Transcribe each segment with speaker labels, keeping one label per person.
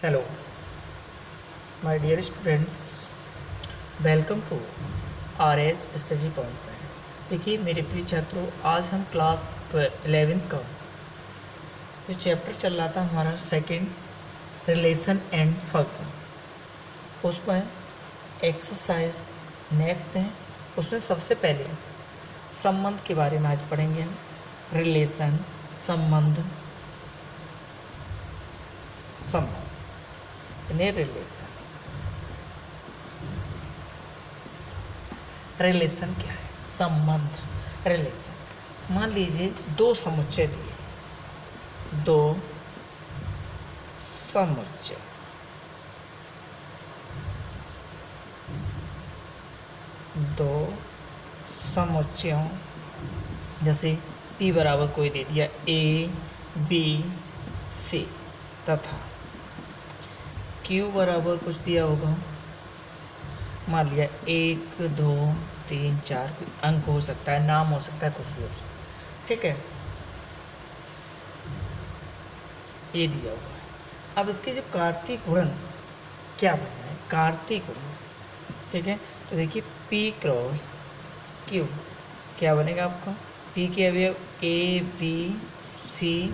Speaker 1: Hello my dear students, welcome to RS study point में। देखिए मेरे प्रिय छात्रों, आज हम क्लास 11th का जो चैप्टर चल रहा था हमारा सेकंड, रिलेशन एंड फंक्शन, उसमें एक्सरसाइज नेक्स्ट है। उसमें सबसे पहले संबंध के बारे में आज पढ़ेंगे हम। रिलेशन, संबंध, रिलेशन। रिलेशन क्या है? संबंध, रिलेशन। मान लीजिए दो समुच्चय दिए, दो समुच्चय, दो समुच्चयों, जैसे P बराबर कोई दे दिया A B C तथा Q बराबर कुछ दिया होगा, मान लिया 1 2 3 4, कोई अंक हो सकता है, नाम हो सकता है, कुछ भी हो सकता है। ठीक है, ये दिया हुआ है। अब इसके जो कार्तीय गुणन क्या बना है? कार्तीय गुणन, ठीक है। तो देखिए P क्रॉस Q क्या बनेगा आपका? P के अवयव A B C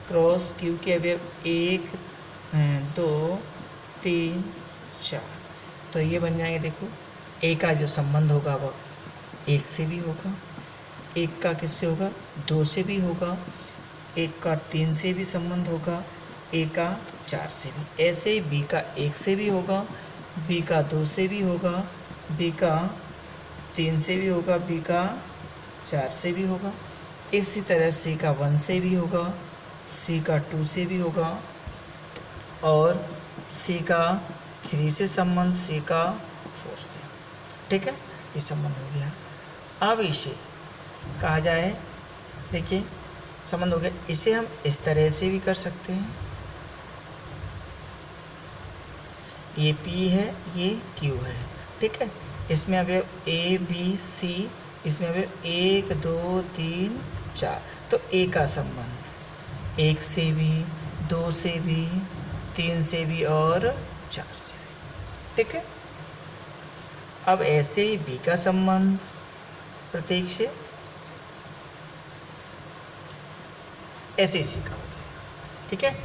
Speaker 1: cross Q के अवयव 1 2 3 4, तो ये बन जाएंगे। देखो A का जो संबंध होगा वह 1 से भी होगा, 1 का किससे होगा? 2 से भी होगा, 1 का 3 से भी संबंध होगा, A का 4 से भी। ऐसे ही B का 1 से भी होगा, B का 2 से भी होगा, B का 3 से भी होगा, B का 4 से भी होगा। इसी तरह C का 1 से भी होगा, C का 2 से भी होगा, और C का 3 से संबंध, C का 4 से। ठीक है, ये संबंध हो गया। अब इसे कहा जाए, देखिए संबंध हो गया, इसे हम इस तरह से भी कर सकते हैं। ये P है, ये Q है, ठीक है। इसमें अवयव A B C, इसमें अवयव 1 2 3 4, तो A का संबंध 1 से भी, 2 से भी, 3 से भी और 4 से भी। ठीक है। अब ऐसे ही B का संबंध प्रत्येक से ऐसे ही सीखा हो जाएगा। ठीक है,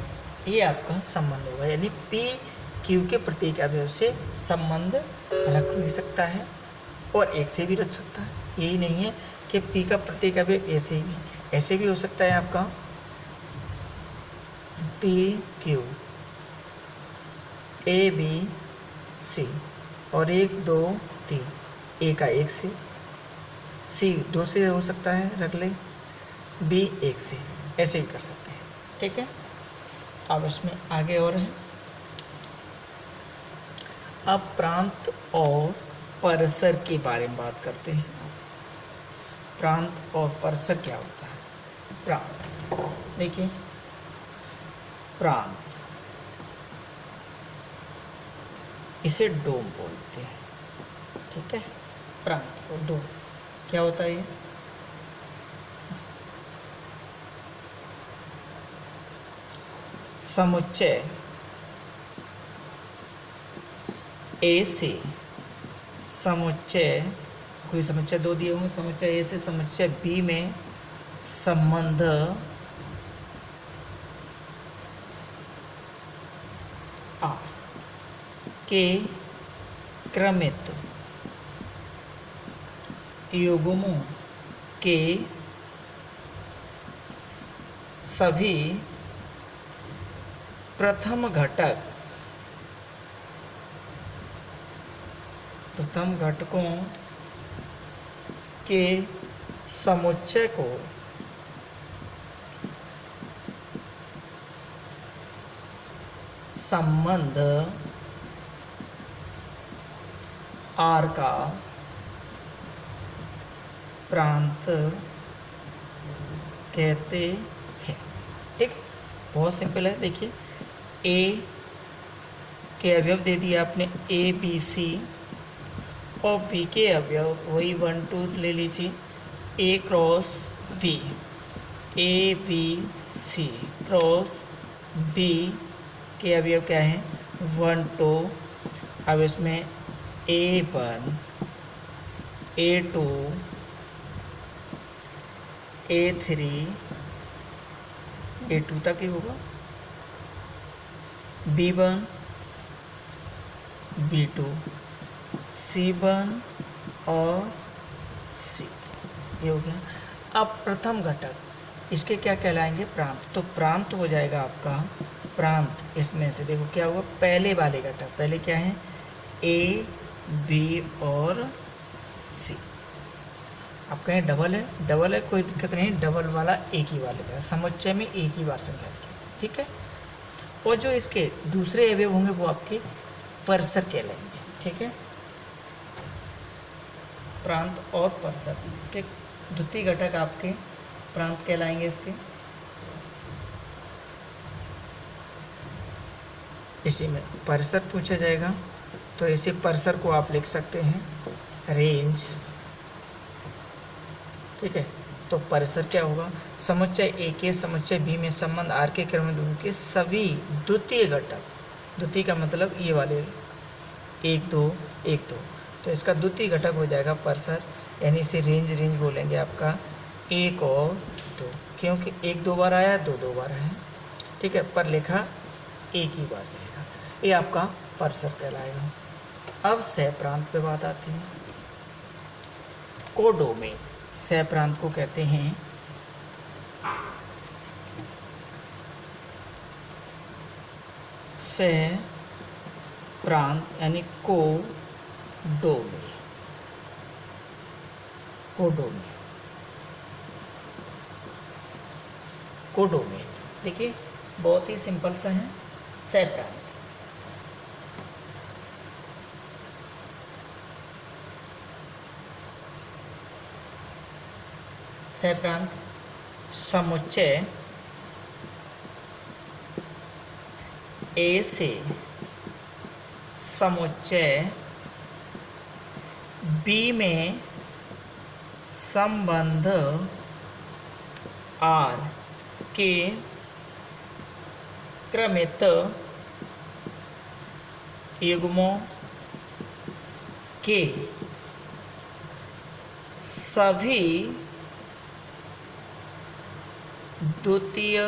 Speaker 1: ये आपका संबंध होगा, यानी P Q के प्रत्येक अवयव से संबंध रख भी सकता है और एक से भी रख सकता है। यही नहीं है कि P का प्रत्येक अवयव ऐसे भी हो सकता है आपका P Q A B C, और 1 2 3, A का 1 से, C 2 से हो सकता है, रख ले, B 1 से, ऐसे भी कर सकते हैं। ठीक है, अब इसमें आगे और है। अब प्रांत और परिसर के बारे में बात करते हैं। प्रांत और परिसर क्या होता है? प्रांत, देखिए प्रांत, इसे डोम बोलते हैं। ठीक है, प्रांत और डोम क्या होता है? ये समुच्चय ए से समुच्चय, कोई समुच्चय दो दिए होंगे, समुच्चय ए से समुच्चय बी में संबंध आर के क्रमित युग्मों के सभी प्रथम घटकों के समुच्चय को संबंध आर का प्रांत कहते हैं। ठीक, बहुत सिंपल है। देखिए A के अवयव दे दिया आपने A B C, और B के अवयव वही 1 2 ले लीजिए, A cross V, A B C cross B के अवयव क्या हैं? 1 2, अब इसमें A1 A2 A3 A2 तक ही होगा, B1 B2 C1 और C2, ये हो गया। अब प्रथम घटक इसके क्या कहलाएंगे? प्रांत। तो प्रांत हो जाएगा आपका प्रांत, इसमें से देखो क्या होगा, पहले वाले घटक, पहले क्या है, A B और C। आप कहें डबल है, डबल है कोई दिक्कत नहीं, डबल वाला एक ही वाले का, समुच्चय में एक ही बार संख्या लिखेंगे, ठीक है। और जो इसके दूसरे अवयव होंगे वो आपके परसर कहलाएंगे, ठीक है, प्रांत और परसर, ठीक। द्वितीय घटक आपके प्रांत कहलाएंगे इसके। इसी में परिसर पूछा जाएगा, तो इसी परिसर को आप लिख सकते हैं रेंज, ठीक है। तो परिसर क्या होगा, समुच्चय ए के समुच्चय बी में संबंध आर के क्रम के सभी द्वितीय घटक, द्वितीय का मतलब ये वाले 1 2 1 2, तो इसका द्वितीय घटक हो जाएगा परिसर, यानी इसे रेंज रेंज बोलेंगे आपका 1 और 2, क्योंकि 1 2 बार आया, 2 2 बार आया, ठीक है, पर लिखा एक ही बार रहेगा, ये आपका परिसर कहलाएगा। अब सह प्रांत पे बात आती है। कोडोमेन, सह प्रांत को कहते हैं सह प्रांत, यानी कोडोमेन, कोडोमेन, कोडोमेन, देखिए बहुत ही सिंपल सा है सह प्रांत। सह प्रांत समुच्चय ए से समुच्चय बी में संबंध आर के क्रमित युग्मों के सभी द्वितीय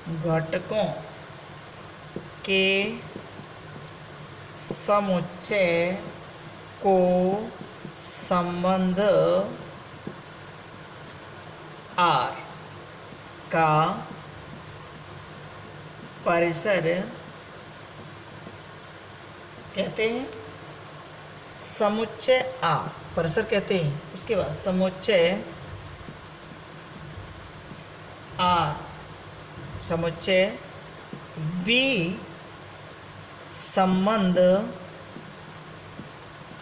Speaker 1: घटकों के समुच्चय को संबंध आर का परिसर कहते हैं। समुच्चय आ परिसर कहते हैं, उसके बाद समुच्चय आर समुच्चय बी संबंध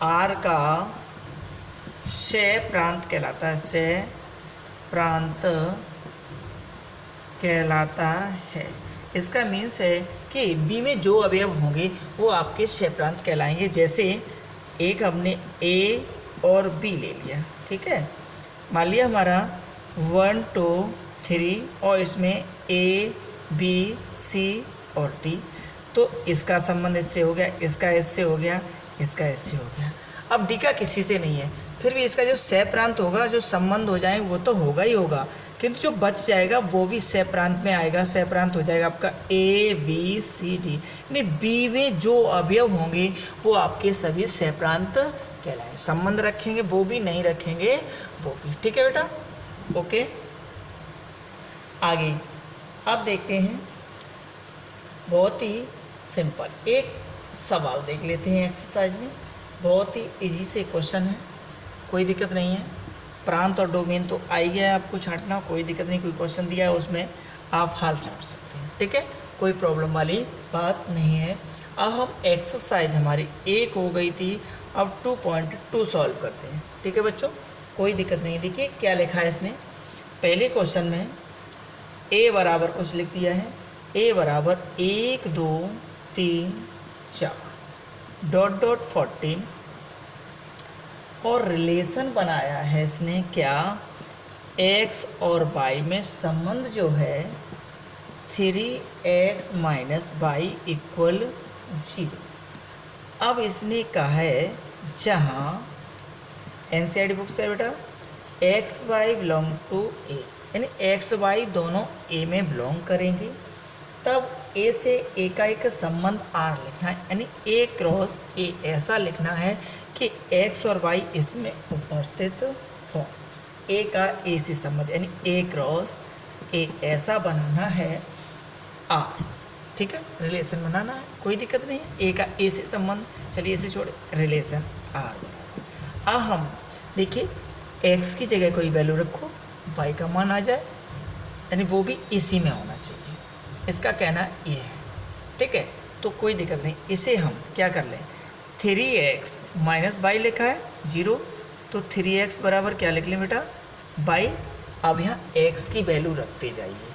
Speaker 1: आर का सह प्रांत कहलाता है, सह प्रांत कहलाता है। इसका मीन्स है कि बी में जो अवयव होंगे वो आपके सह प्रांत कहलाएंगे। जैसे एक हमने ए और बी ले लिया, ठीक है, मान लिया हमारा 1 2 3 और इसमें ए बी सी और डी, तो इसका संबंध इससे हो गया, इसका इससे हो गया, इसका इससे हो गया। अब डी का किसी से नहीं है, फिर भी इसका जो सह प्रांत होगा, जो संबंध हो जाएंगे वो तो होगा ही होगा, किंतु जो बच जाएगा वो भी सह प्रांत में आएगा। सह प्रांत हो जाएगा आपका ए बी सी डी, यानी बी में जो अवयव होंगे वो आपके सभी सह प्रांत कहलाएंगे। संबंध रखेंगे वो भी, नहीं रखेंगे वो भी, ठीक है बेटा, ओके। आगे अब देखते हैं, बहुत ही सिंपल एक सवाल देख लेते हैं एक्सरसाइज में, बहुत ही इजी से क्वेश्चन है, कोई दिक्कत नहीं है। प्रांत और डोमेन तो आ ही गया है, आपको छांटना कोई दिक्कत नहीं, कोई क्वेश्चन दिया है उसमें आप हाल छांट सकते हैं, ठीक है, कोई प्रॉब्लम वाली बात नहीं है। अब हम एक्सरसाइज हमारी 1 हो गई थी, अब 2.2 सॉल्व करते हैं, ठीक है बच्चों, कोई दिक्कत नहीं। देखिए क्या लिखा है इसने, पहले क्वेश्चन में ए बराबर कुछ लिख दिया है, ए बराबर 1 2 3 4 डॉट डॉट 14 और रिलेशन बनाया है इसने क्या, x और y में संबंध जो है 3x माइनस वाई इक्वल 0। अब इसने कहा है जहाँ एनसीईआरटी बुक से बेटा एक्स वाई बिलोंग टू ए, यानी एक्स वाई दोनों ए में बिलोंग करेंगे, तब ए से ए का एक संबंध आर लिखना है, यानी ए क्रॉस ए ऐसा लिखना है कि एक्स और वाई इसमें उपस्थित हो। ए का ए से संबंध यानी ए क्रॉस ए ऐसा बनाना है आर, ठीक है, रिलेशन बनाना है, कोई दिक्कत नहीं है। ए का ए से संबंध, चलिए इसे छोड़े, रिलेशन आर बनाना। अब हम देखिए एक्स की जगह कोई वैल्यू रखो, वाई का मान आ जाए, यानी वो भी इसी में होना चाहिए, इसका कहना ये है, ठीक है। तो कोई दिक्कत नहीं, इसे हम क्या कर लें, 3x माइनस वाई लिखा है 0, तो 3x बराबर क्या लिख लें बेटा, वाई। अब यहाँ x की वैल्यू रखते जाइए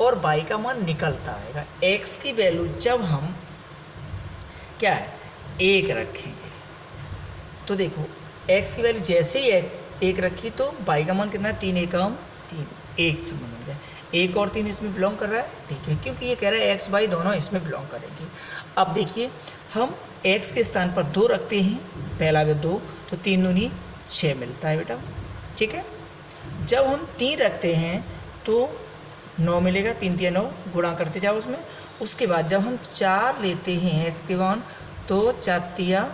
Speaker 1: और y का मान निकलता आएगा। x की वैल्यू जब हम क्या है 1 रखेंगे, तो देखो x की वैल्यू जैसे ही 1 रखी तो y का मान कितना है, 3 एकम 3, 1 से बन गया। 1 और 3 इसमें बिलोंग कर रहा है, ठीक है, क्योंकि ये कह रहा है एक्स वाई दोनों इसमें बिलोंग करेंगे। अब देखिए हम x के स्थान पर 2 रखते हैं, पहला में 2, तो 3 दूनी 6 मिलता है बेटा, ठीक है। जब हम 3 रखते हैं तो 9 मिलेगा, 3 3 9, गुणा करते जाओ उसमें। उसके बाद जब हम 4 लेते हैं x के मान, तो 4 3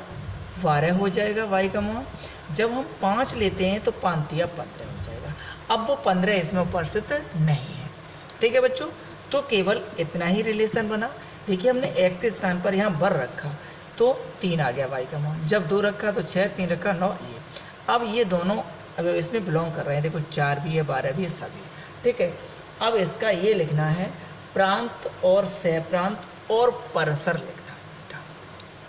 Speaker 1: 12 हो जाएगा y का मान। जब हम 5 लेते हैं तो 5 3 15 हो जाएगा। अब वो 15 इसमें उपस्थित नहीं है, ठीक है बच्चों। तो केवल इतना ही रिलेशन बना। देखिए हमने x के स्थान पर यहाँ बर रखा तो 3 आ गया y का मान, जब 2 रखा तो 6, 3 रखा 9, ये। अब ये दोनों अब इसमें बिलोंग कर रहे हैं, देखो 4 भी है 12 भी है सभी, ठीक है। अब इसका ये लिखना है प्रांत और सह प्रांत और परसर लिखना है बेटा,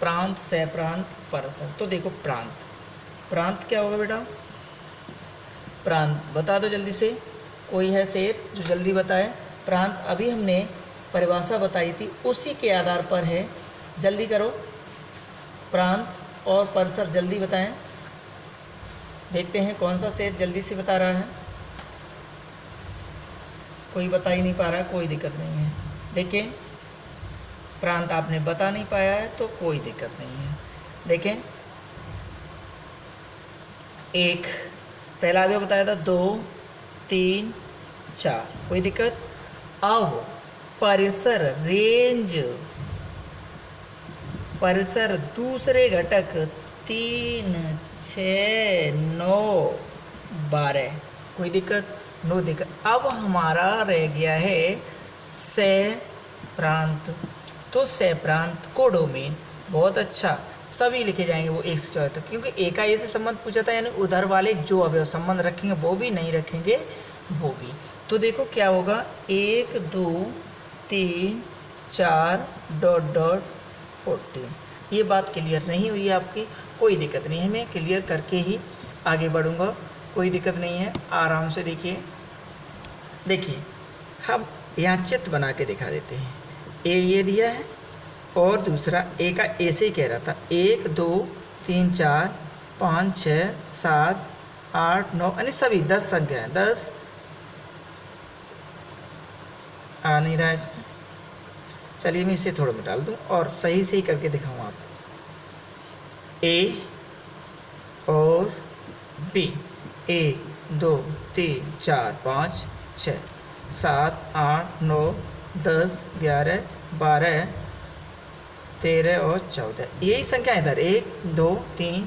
Speaker 1: प्रांत सह प्रांत परसर। तो देखो प्रांत क्या होगा बेटा, प्रांत बता दो जल्दी से, कोई है शेर जो जल्दी बताए। प्रांत अभी हमने परिभाषा बताई थी, उसी के आधार पर है, जल्दी करो। प्रांत और परसर जल्दी बताएं, देखते हैं कौन सा शेर जल्दी से बता रहा है। कोई बता ही नहीं पा रहा है, कोई दिक्कत नहीं है। देखें प्रांत आपने बता नहीं पाया है तो कोई दिक्कत नहीं है। देखें 1 पहला भी बताया था, 2 3 4, कोई दिक्कत। अब परिसर रेंज, परिसर दूसरे घटक 3 6 9 12, कोई दिक्कत, नो दिक्कत। अब हमारा रह गया है सह प्रांत। तो सह प्रांत को डोमेन, बहुत अच्छा, सभी लिखे जाएंगे वो 1 से 14 तक, क्योंकि ए का ए से संबंध पूछा था, यानी उधर वाले जो अवयव संबंध रखेंगे वो भी नहीं रखेंगे वो भी। तो देखो क्या होगा, 1 2 3 4 ... 14। ये बात क्लियर नहीं हुई है आपकी, कोई दिक्कत नहीं है, मैं क्लियर करके ही आगे बढ़ूँगा, कोई दिक्कत नहीं है, आराम से देखिए। देखिए हम यहाँ चित्र बना के दिखा देते हैं। ए ये दिया है और दूसरा ए का ए से ही कह रहा था, 1 2 3 4 5 6 7 8 9, यानी सभी 10 संख्या है, 10 आ नहीं रहा है इसमें। चलिए मैं इसे थोड़ा मिटा दूँ और सही से ही करके दिखाऊँ आपको। ए और बी, 1 2 3 4 5 6 7 8 9 10 11 12 13 और 14, यही संख्या इधर 1 2 3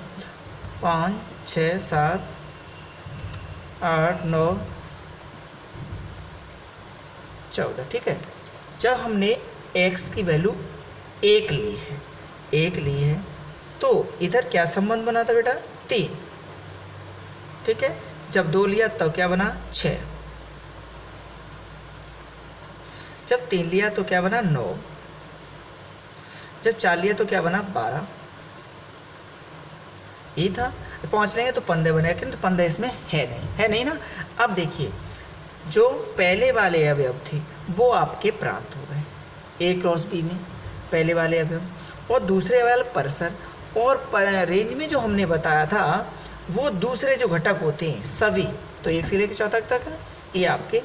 Speaker 1: 5 6 7 8 9 14, ठीक है। जब हमने x की वैल्यू 1 ली है तो इधर क्या संबंध बना था बेटा, 3, ठीक है। जब 2 लिया तो क्या बना, 6। जब 3 लिया तो क्या बना, 9। जब 4 लिया तो क्या बना, 12। ये था, 5 लेंगे तो 15 बनेगा, किंतु 15 इसमें है नहीं ना। अब देखिए जो पहले वाले अवयव थे वो आपके प्रांत हो गए, ए क्रॉस बी में पहले वाले अवयव, और दूसरे वाले परसर, और रेंज में जो हमने बताया था वो दूसरे जो घटक होते हैं सभी, तो 1 से लेकर 14 तक है, ये आपके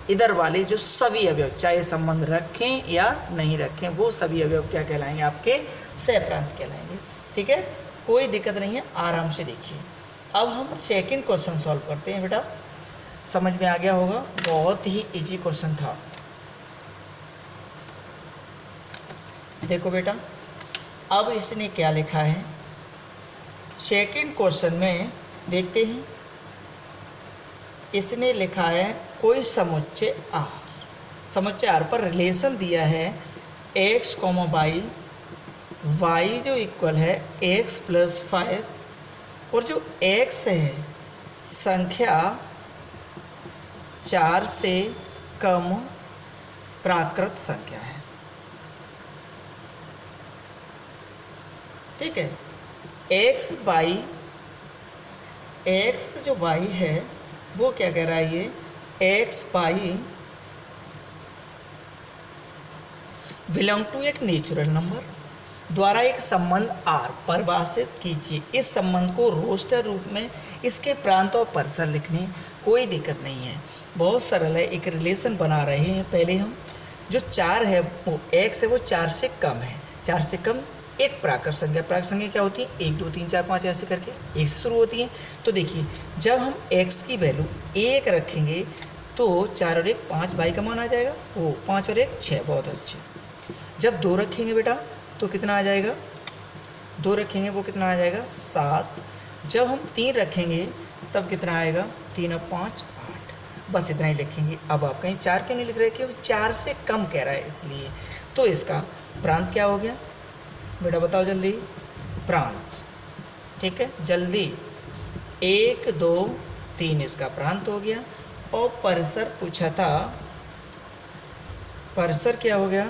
Speaker 1: इधर वाले जो सभी अवयव, चाहे संबंध रखें या नहीं रखें, वो सभी अवयव क्या कहलाएंगे? आपके सहप्रांत कहलाएंगे। ठीक है, कोई दिक्कत नहीं है, आराम से देखिए। अब हम सेकंड क्वेश्चन सॉल्व करते हैं बेटा। समझ में आ गया होगा, बहुत ही इजी क्वेश्चन था। देखो बेटा, अब इसने क्या लिखा है सेकंड क्वेश्चन में, देखते हैं। इसने लिखा है कोई समुच्चय आर, समुच्चय आर पर रिलेशन दिया है x, y, y जो इक्वल है x + 5, और जो x है संख्या 4 से कम प्राकृत संख्या है। ठीक है, x जो y है वो क्या कह रहा है? ये x y बिलोंग टू एक नेचुरल नंबर द्वारा एक संबंध r परिभाषित कीजिए। इस संबंध को रोस्टर रूप में इसके प्रांत और परिसर लिखने, कोई दिक्कत नहीं है, बहुत सरल है। एक रिलेशन बना रहे हैं। पहले हम जो 4 है वो x है वो 4 से कम है, 4 से कम एक प्राकृत संख्या। प्राकृत संख्या क्या होती है? 1 2 3 4 5 ऐसे करके 1 से शुरू होती है। तो देखिए, जब हम x की वैल्यू 1 रखेंगे तो 4 और 1 5, y का मान आ जाएगा वो 5 और 1 6, बहुत अच्छे। जब 2 रखेंगे बेटा तो कितना आ जाएगा? 2 रखेंगे वो कितना आ जाएगा? 7। जब हम 3 रखेंगे तब कितना आएगा? 3 और 5 8। बस इतना ही लिखेंगे। अब आप कहीं 4 क्यों नहीं लिख रहे? क्योंकि 4 से कम कह रहा है इसलिए। तो इसका प्रांत क्या हो गया बेटा? बताओ जल्दी। प्रांत, ठीक है, जल्दी। 1 2 3 इसका प्रांत हो गया। और परिसर पूछा था, परिसर क्या हो गया?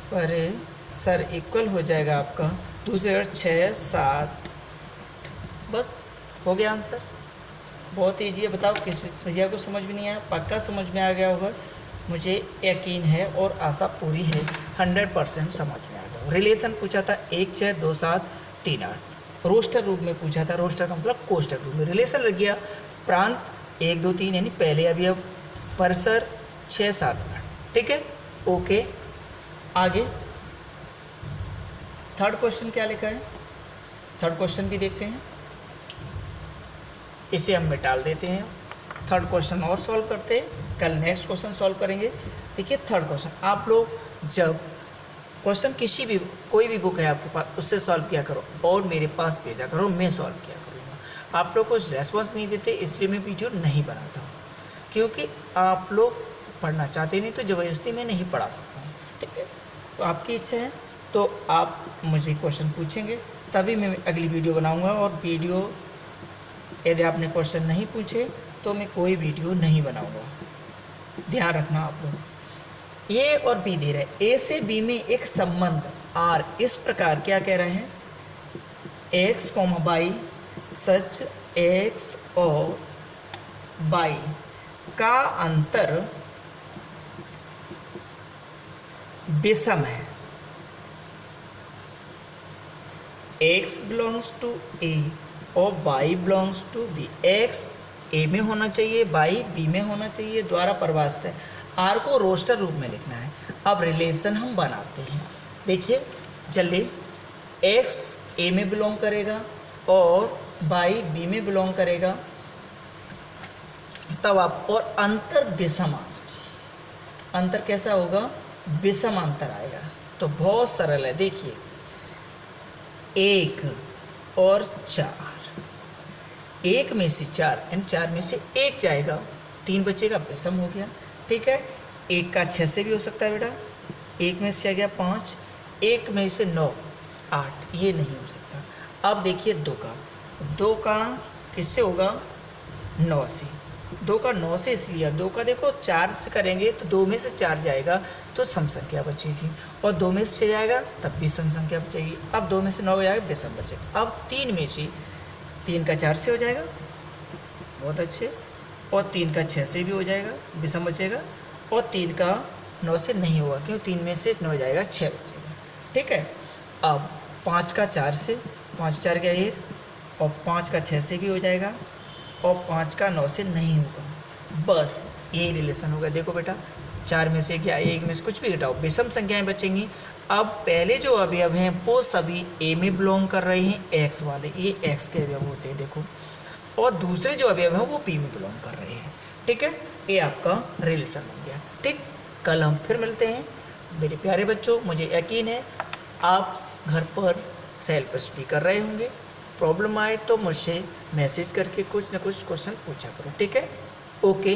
Speaker 1: परिसर इक्वल हो जाएगा आपका दूसरे अगर 6 7। बस हो गया आंसर। बहुत ईजी है। बताओ किस भैया को समझ में नहीं आया? पक्का समझ में आ गया होगा, मुझे यकीन है और आशा पूरी है 100% समझ में आ गया। रिलेशन पूछा था 1 6 2 7 3 8। रोस्टर रूप में पूछा था, रोस्टर का मतलब कोष्टक रूप में। रिलेशन लग गया। प्रांत 1 2 3 यानी पहले अवयव, परिसर 6 7 8। ठीक है, ओके। आगे थर्ड क्वेश्चन क्या लिखा है? थर्ड क्वेश्चन भी देखते हैं। इसे हम मिटाल देते हैं। थर्ड क्वेश्चन और सॉल्व करते हैं, कल नेक्स्ट क्वेश्चन सॉल्व करेंगे। देखिए थर्ड क्वेश्चन, आप लोग जब क्वेश्चन किसी भी कोई भी बुक है आपके पास उससे सॉल्व किया करो और मेरे पास भेजा करो, मैं सॉल्व किया करूँगा। आप लोग कुछ रेस्पॉन्स नहीं देते इसलिए मैं वीडियो नहीं बनाता हूँ, क्योंकि आप लोग पढ़ना चाहते नहीं तो ज़बरदस्ती मैं नहीं पढ़ा सकता हूँ। ठीक है, तो आपकी इच्छा है तो आप मुझे क्वेश्चन पूछेंगे तभी मैं अगली वीडियो बनाऊँगा। और वीडियो यदि आपने क्वेश्चन नहीं पूछे तो मैं कोई वीडियो नहीं बनाऊँगा, ध्यान रखना आप लोग। ए और बी दे रहे हैं, ए से बी में एक संबंध आर इस प्रकार क्या कह रहे हैं? एक्स वाई सच एक्स और वाई का अंतर विषम है। एक्स बिलोंग्स टू ए और y belongs to B. x a में होना चाहिए, y b में होना चाहिए, द्वारा परिभाषित है। r को रोस्टर रूप में लिखना है। अब रिलेशन हम बनाते हैं, देखिए जल्दी। x a में बिलोंग करेगा और y b में बिलोंग करेगा, तब आप और अंतर विषम आना चाहिए। अंतर कैसा होगा? विषम अंतर आएगा। तो बहुत सरल है, देखिए 1 और 4, 1 में से 4 यानी 4 में से 1 जाएगा, 3 बचेगा, विषम हो गया। ठीक है, 1 का 6 से भी हो सकता है बेटा, 1 में से आ गया 5, 1 में से 9 8, ये नहीं हो सकता। अब देखिए 2 का किससे होगा? 9 से। 2 का 9 से इसलिए 2 का देखो 4 से करेंगे तो 2 में से 4 जाएगा तो सम संख्या बचेगी, और 2 में से 6 जाएगा तब भी सम संख्या बचेगी। अब 2 में से 9 जाएगा, विषम बचेगा। अब 3 में से 3 का 4 से हो जाएगा, बहुत अच्छे, और 3 का 6 से भी हो जाएगा, विषम बचेगा। और 3 का 9 से नहीं होगा, क्यों? 3 में से 9 जाएगा, 6 बचेगा। ठीक है, अब 5 का 4 से, 5 4 का 1, और 5 का 6 से भी हो जाएगा, और 5 का 9 से नहीं होगा। बस यही रिलेशन होगा। देखो बेटा, 4 में से क्या 1 में से कुछ भी घटाओ, विषम संख्याएं बचेंगी। अब पहले जो अवयव हैं वो सभी ए में बिलोंग कर रहे हैं, एक्स वाले, ये एक्स के अवयव होते हैं देखो, और दूसरे जो अवयव हैं वो पी में बिलोंग कर रहे हैं। ठीक है, ये आपका रिलेशन बन गया। ठीक, कल हम फिर मिलते हैं मेरे प्यारे बच्चों। मुझे यकीन है आप घर पर सेल्फ स्टडी कर रहे होंगे। प्रॉब्लम आए तो मुझसे मैसेज करके कुछ ना कुछ क्वेश्चन पूछा करो। ठीक है, ओके।